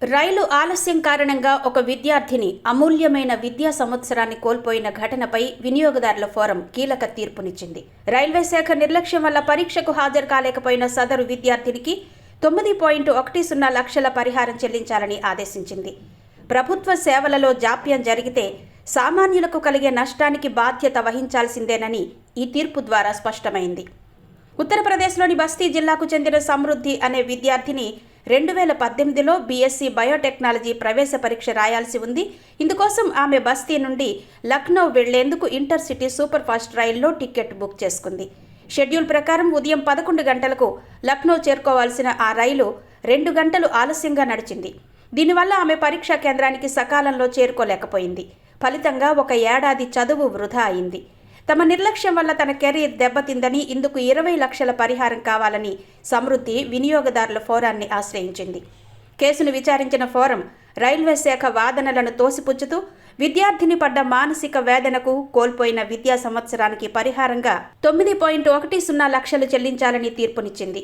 రైలు ఆలస్యం కారణంగా ఒక విద్యార్థిని అమూల్యమైన విద్యా సంవత్సరాన్ని కోల్పోయిన ఘటనపై వినియోగదారుల ఫోరం కీలక తీర్పునిచ్చింది. రైల్వే శాఖ నిర్లక్ష్యం వల్ల పరీక్షకు హాజరు కాలేకపోయిన సదరు విద్యార్థినికి 9.10 లక్షల పరిహారం చెల్లించాలని ఆదేశించింది. ప్రభుత్వ సేవలలో జాప్యం జరిగితే సామాన్యులకు కలిగే నష్టానికి బాధ్యత వహించాల్సిందేనని ఈ తీర్పు ద్వారా స్పష్టమైంది. ఉత్తరప్రదేశ్లోని బస్తీ జిల్లాకు చెందిన సమృద్ధి అనే విద్యార్థిని 2018లో బీఎస్సీ బయోటెక్నాలజీ ప్రవేశ పరీక్ష రాయాల్సి ఉంది. ఇందుకోసం ఆమె బస్తీ నుండి లక్నో వెళ్లేందుకు ఇంటర్సిటీ సూపర్ ఫాస్ట్ రైల్లో టికెట్ బుక్ చేసుకుంది. షెడ్యూల్ ప్రకారం ఉదయం 11 గంటలకు లక్నో చేరుకోవాల్సిన ఆ రైలు 2 గంటలు ఆలస్యంగా నడిచింది. దీనివల్ల ఆమె పరీక్షా కేంద్రానికి సకాలంలో చేరుకోలేకపోయింది. ఫలితంగా 1 ఏడాది చదువు వృధా అయింది. తమ నిర్లక్ష్యం వల్ల తన కెరీర్ దెబ్బతిందని, ఇందుకు 20 లక్షల పరిహారం కావాలని సమృద్ధి వినియోగదారుల ఫోరాన్ని ఆశ్రయించింది. కేసును విచారించిన ఫోరం రైల్వే శాఖ వాదనలను తోసిపుచ్చుతూ విద్యార్థిని పడ్డ మానసిక వేదనకు, కోల్పోయిన విద్యా సంవత్సరానికి పరిహారంగా 9.10 లక్షలు చెల్లించాలని తీర్పునిచ్చింది.